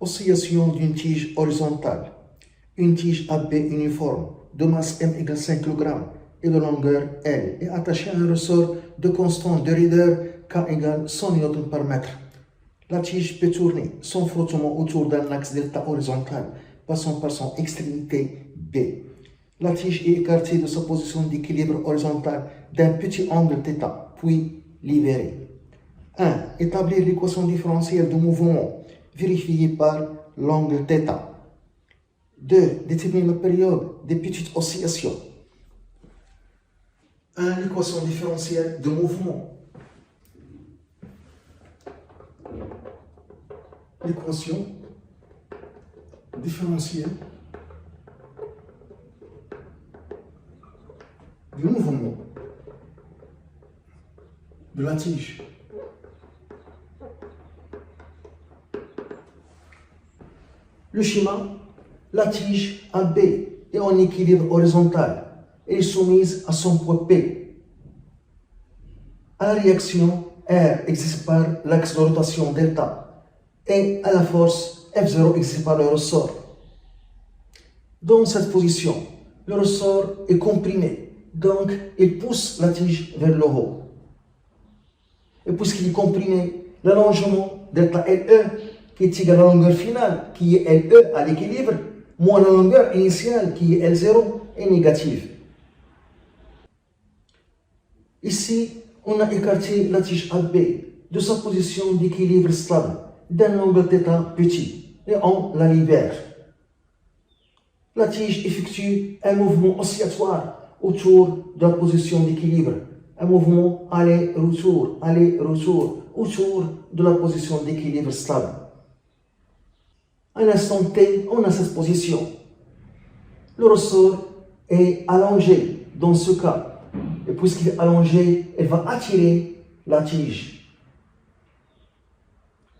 Oscillation d'une tige horizontale. Une tige AB uniforme de masse M égale 5 kg et de longueur L est attachée à un ressort de constante de raideur K égale 100 N par mètre. La tige peut tourner sans frottement autour d'un axe delta horizontal passant par son extrémité B. La tige est écartée de sa position d'équilibre horizontal d'un petit angle θ, puis libérée. 1. Établir l'équation différentielle de mouvement vérifiée par l'angle θ. 2. Déterminer la période des petites oscillations. 1. L'équation différentielle de mouvement. L'équation différentielle du mouvement de la tige. Le schéma, la tige AB est en équilibre horizontal et est soumise à son poids P. À la réaction, R exercée par l'axe de rotation delta et à la force F0 exercée par le ressort. Dans cette position, le ressort est comprimé, donc il pousse la tige vers le haut. Et puisqu'il est comprimé, l'allongement delta LE, qui est égal à la longueur finale, qui est LE à l'équilibre, moins la longueur initiale, qui est L0, est négative. Ici, on a écarté la tige AB de sa position d'équilibre stable d'un angle θ petit et on la libère. La tige effectue un mouvement oscillatoire autour de la position d'équilibre, un mouvement aller-retour autour de la position d'équilibre stable. À un instant T, on a cette position. Le ressort est allongé dans ce cas. Et puisqu'il est allongé, elle va attirer la tige.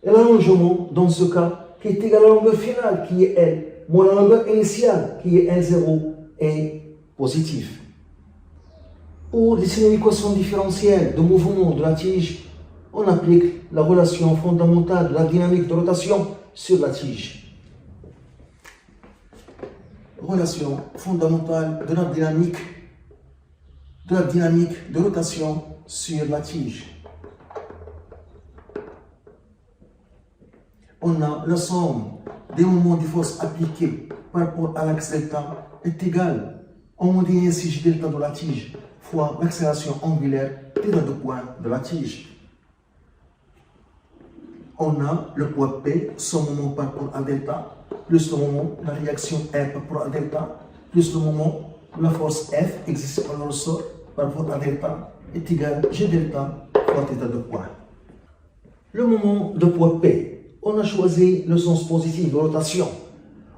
Et l'allongement, dans ce cas, qui est égal à la longueur finale, qui est L, moins la longueur initiale, qui est L0, est positif. Pour dessiner l'équation différentielle de mouvement de la tige, on applique la relation fondamentale de la dynamique de rotation sur la tige. Relation fondamentale de la dynamique de rotation sur la tige. On a la somme des moments de force appliqués par rapport à l'axe delta est égale au moment d'inertie J delta de la tige fois l'accélération angulaire θ de point de la tige. On a le poids P, son moment par rapport à delta, plus le moment de la réaction R par rapport à delta, plus le moment de la force F exercée par le ressort par rapport à delta est égal à G delta fois θ de point. Le moment de poids P, on a choisi le sens positif de rotation.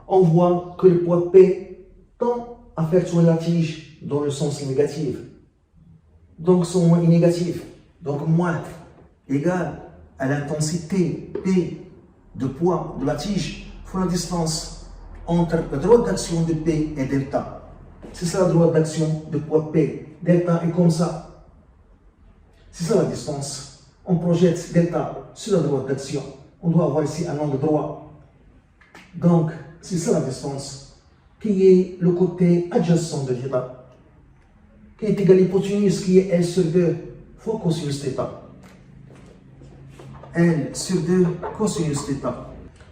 On voit que le poids P tend à faire tourner la tige dans le sens négatif. Donc son moment est négatif. Donc moins égal à l'intensité P de poids de la tige fois la distance entre la droite d'action de P et delta. C'est ça la droite d'action de poids P. Delta est comme ça. C'est ça la distance. On projette delta sur la droite d'action. On doit avoir ici un angle droit. Donc, c'est ça la distance, qui est le côté adjacent de θ, qui est égal à l'hypoténuse, qui est L sur 2 fois cosinus θ. L sur 2 cosinus θ,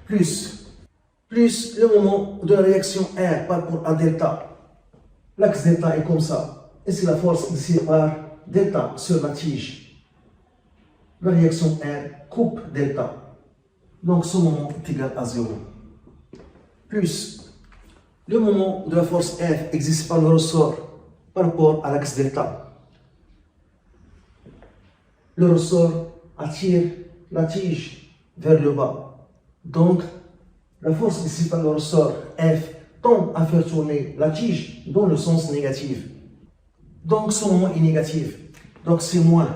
plus le moment de la réaction R par rapport à delta. L'axe delta est comme ça, et c'est la force ici par delta sur la tige. La réaction R coupe delta. Donc ce moment est égal à 0. Plus le moment de la force F exercée par le ressort par rapport à l'axe delta. Le ressort attire la tige vers le bas. Donc la force exercée par le ressort F tend à faire tourner la tige dans le sens négatif. Donc ce moment est négatif. Donc c'est moins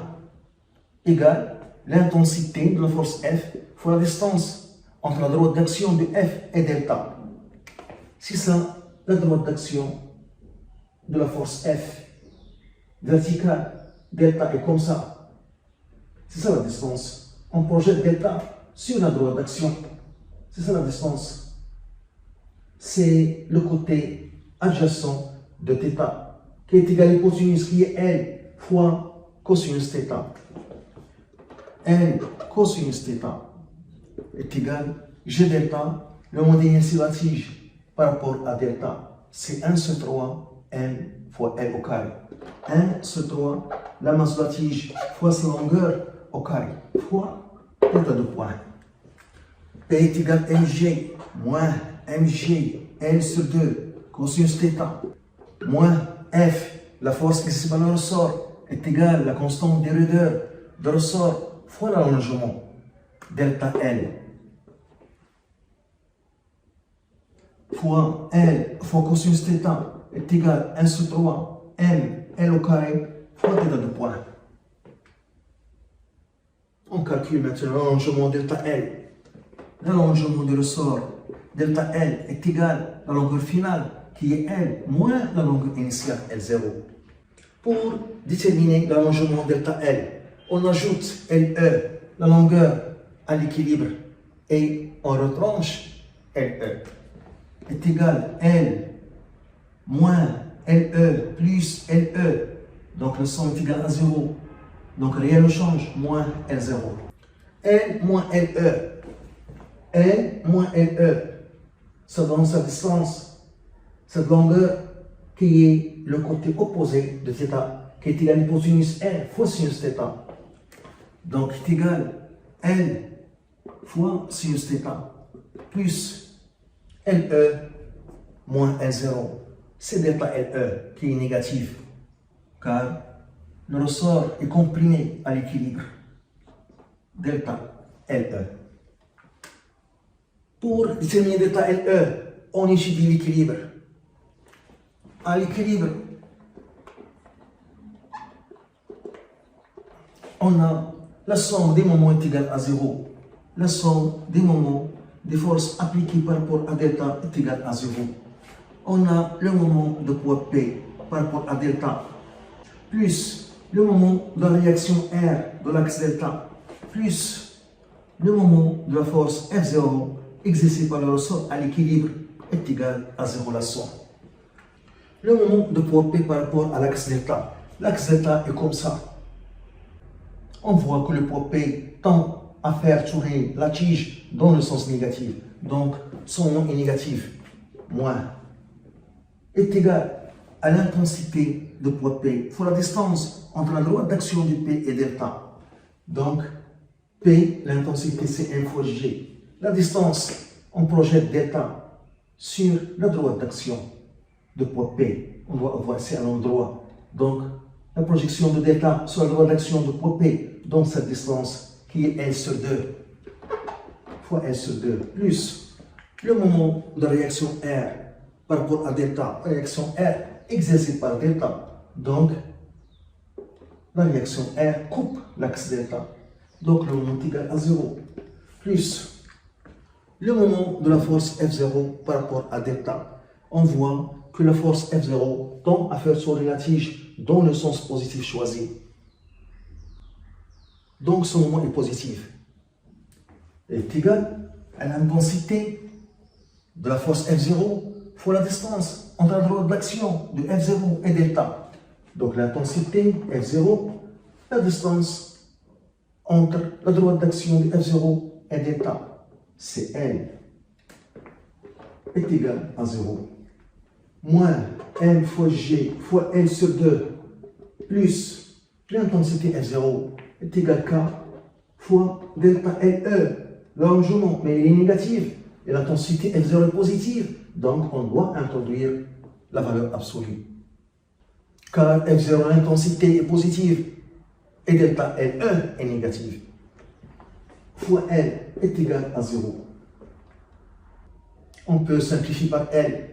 égal l'intensité de la force F fois la distance entre la droite d'action de F et delta. C'est ça la droite d'action de la force F verticale. Delta est comme ça. C'est ça la distance. On projette delta sur la droite d'action. C'est ça la distance. C'est le côté adjacent de θ, qui est égal à l'hypoténuse, qui est L fois cosinus θ. L cosinus θ est égal G delta, le modèle initial de la tige par rapport à delta, c'est 1 sur 3 N fois L au carré. 1 sur 3, la masse de la tige fois sa longueur au carré, fois delta de point. P est égal à mg moins mg L sur 2 cosinus θ moins F, la force exercée par le ressort, est égale à la constante des raideurs de ressort fois l'allongement delta L fois L fois cosinus θ est égal à 1 sur 3 M L au carré fois delta de point. On calcule maintenant l'allongement delta L. L'allongement du ressort delta L est égal à la longueur finale qui est L moins la longueur initiale L0. Pour déterminer l'allongement delta L, on ajoute LE, la longueur à l'équilibre, et on retranche LE est égal à L moins LE plus LE. Donc le son est égal à 0. Donc rien ne change, moins L0. L moins LE. L moins LE, ça donne sa distance, cette longueur qui est le côté opposé de θ, qui est égal à l'hypoténuse L fois sinus θ. Donc c'est égal à L fois sinus θ plus LE moins L0. C'est delta LE qui est négatif, car le ressort est comprimé à l'équilibre. Delta LE. Pour déterminer delta LE, on étudie l'équilibre. À l'équilibre, on a la somme des moments est égale à 0. La somme des moments des forces appliquées par rapport à delta est égale à 0. On a le moment de poids P par rapport à delta, plus le moment de la réaction R de l'axe delta, plus le moment de la force F0 exercée par le ressort à l'équilibre est égal à 0 la somme. Le moment de poids P par rapport à l'axe delta. L'axe delta est comme ça. On voit que le poids P tend à faire tourner la tige dans le sens négatif. Donc, son moment est négatif. Moins est égal à l'intensité de poids P fois la distance entre la droite d'action du P et delta. Donc, P, l'intensité, c'est 1 fois G. La distance, on projette delta sur la droite d'action de poids P. On doit avoir c'est à l'endroit. Donc, la projection de delta sur la droite d'action de poids P, donc cette distance qui est L sur 2 fois L sur 2, plus le moment de réaction R par rapport à delta, réaction R exercée par delta. Donc, la réaction R coupe l'axe delta. Donc, le moment est égal à 0. Plus le moment de la force F0 par rapport à delta. On voit que la force F0 tend à faire tourner la tige dans le sens positif choisi. Donc, ce moment est positif. Est égal à l'intensité de la force F0 fois la distance entre la droite d'action de F0 et delta. Donc l'intensité F0, la distance entre la droite d'action de F0 et delta, c'est L, est égal à 0. Moins M fois G fois L sur 2 plus l'intensité F0 est égal à K fois delta LE. L'allongement, mais il est négatif et l'intensité F0 est positive. Donc, on doit introduire la valeur absolue. Car F0, l'intensité est positive et delta LE est négative. Fois L est égal à 0. On peut simplifier par L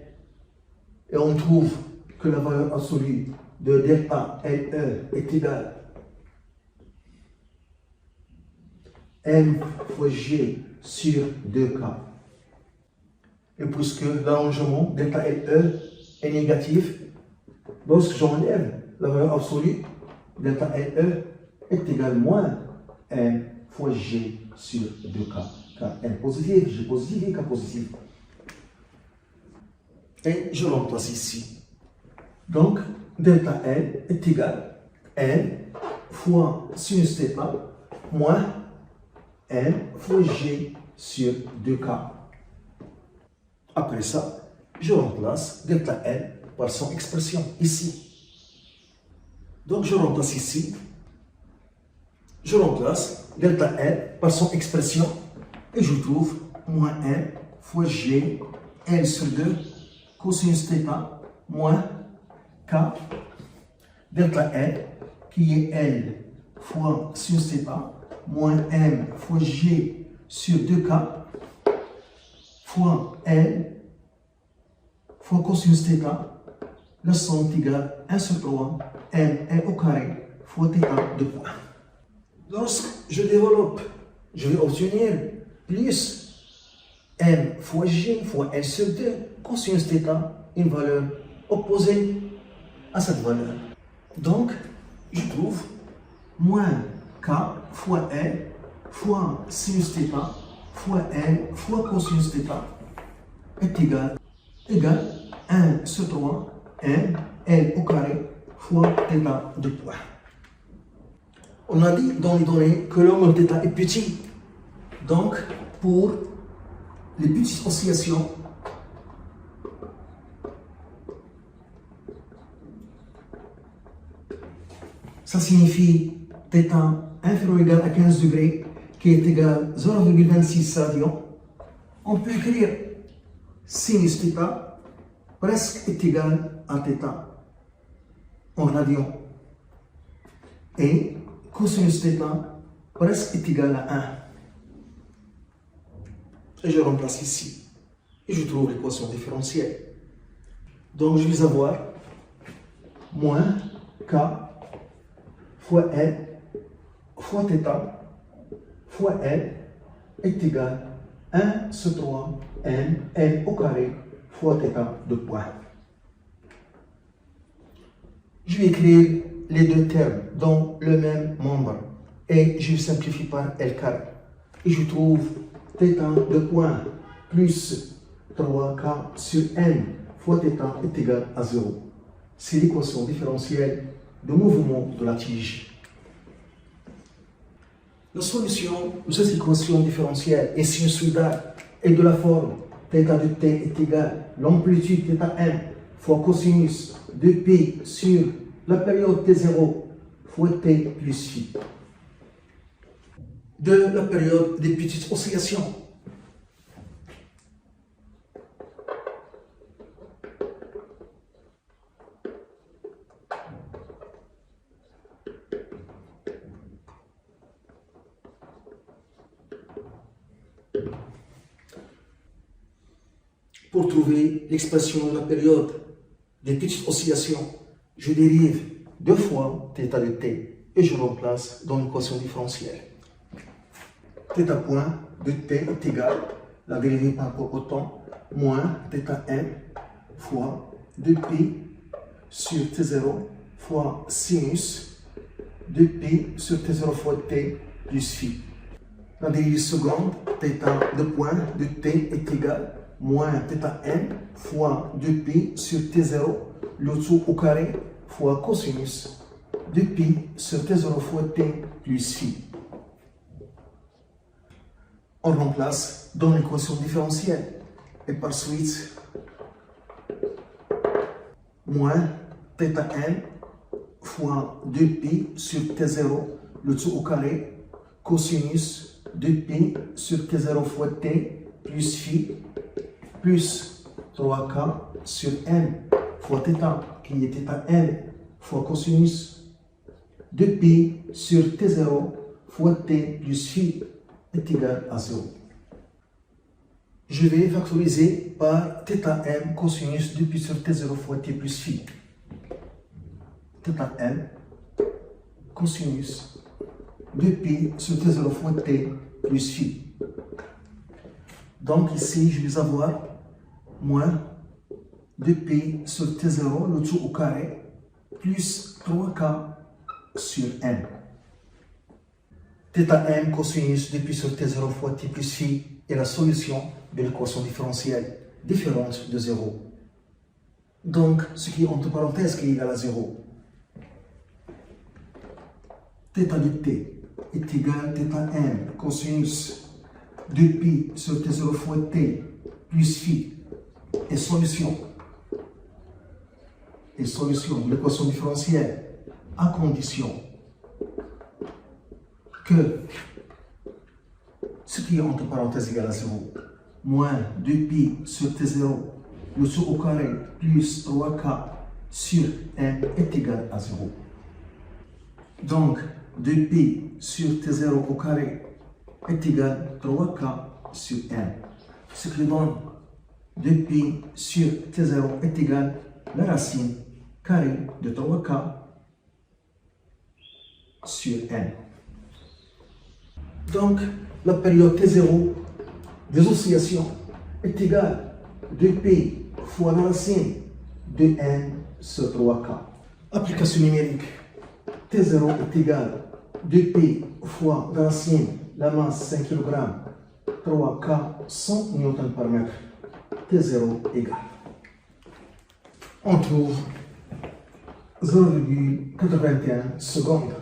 et on trouve que la valeur absolue de delta LE est égale à M fois G sur 2K. Et puisque l'allongement delta LE est négatif, lorsque j'enlève la valeur absolue, delta LE est égal à moins M fois G sur 2K. Kn positif, J positif et K positif. Et je remplace ici. Donc, delta L est égal à L fois sinus θ moins L fois G sur 2K. Après ça, je remplace delta L par son expression ici. Donc, je remplace ici. Je remplace delta L par son expression et je trouve moins L fois G L sur 2 cosinus θ moins K delta L qui est L fois sinus θ moins M fois G sur 2K fois L fois cosinus θ, la somme est égale à 1 sur 3 M au carré fois θ de point. Lorsque je développe, je vais obtenir plus M fois G fois L sur 2 cosinus θ, une valeur opposée à cette valeur. Donc, je trouve moins K fois L fois sinus θ fois L fois cosinus θ est égal à 1 sur 3 M L au carré fois θ de point. On a dit dans les données que l'angle θ est petit. Donc, pour les petites oscillations, ça signifie θ inférieur ou égal à 15 degrés, qui est égal à 0,26 radians. On peut écrire sinus θ presque est égal à θ en radians. Et cosinus θ presque est égal à 1. Et je remplace ici. Et je trouve l'équation différentielle. Donc je vais avoir moins K fois L fois θ fois L est égal à 1 sur 3 M L au carré fois θ de point. Je vais écrire les deux termes dans le même membre et je simplifie par L carré. Et je trouve θ de point plus 3K sur N fois θ est égal à 0. C'est l'équation différentielle de mouvement de la tige. La solution de cette équation différentielle est sinusoïdale et de la forme θ de t est égal à l'amplitude θm fois cosinus de p sur la période t0 fois t plus phi de la période des petites oscillations. Pour trouver l'expression de la période des petites oscillations, je dérive 2 fois θ de t et je remplace dans l'équation différentielle. θ point de t est égal à la dérivée par rapport au temps moins θm fois 2p sur t0 fois sinus 2p sur t0 fois t plus phi. La dérivée seconde, θ de point de t est égal à moins θm fois 2pi sur t0, le tout au carré, fois cosinus 2pi sur t0 fois t plus phi. On remplace dans l'équation différentielle et par suite moins θm fois 2pi sur t0, le tout au carré, cosinus 2pi sur t0 fois t plus phi plus 3k sur m fois θ qui est θm fois cosinus 2pi sur t0 fois t plus phi est égal à 0. Je vais factoriser par θm cosinus 2pi sur t0 fois t plus phi. θm cosinus 2pi sur t0 fois t plus phi. Donc ici, je vais avoir moins 2pi sur t0, le tout au carré, plus 3k sur m. θm cosinus de pi sur t0 fois t plus phi est la solution de l'équation différentielle différente de 0. Donc, ce qui est entre parenthèses qui est égal à 0. θ de t est égal à θm cosinus de pi sur t0 fois t plus phi est solution de l'équation différentielle à condition que ce qui est entre parenthèses égal à 0 moins 2pi sur t0 le tout au carré plus 3k sur n est égal à 0. Donc 2pi sur t0 au carré est égal à 3k sur n. Ce qui donne 2pi sur t0 est égal à la racine carrée de 3k sur n. Donc, la période T0 des oscillations est égale à 2P fois la racine de n sur 3K. Application numérique. T0 est égal à 2P fois la racine, la masse 5 kg, 3K 100 Newton par mètre. T0 égale. On trouve 0,81 secondes.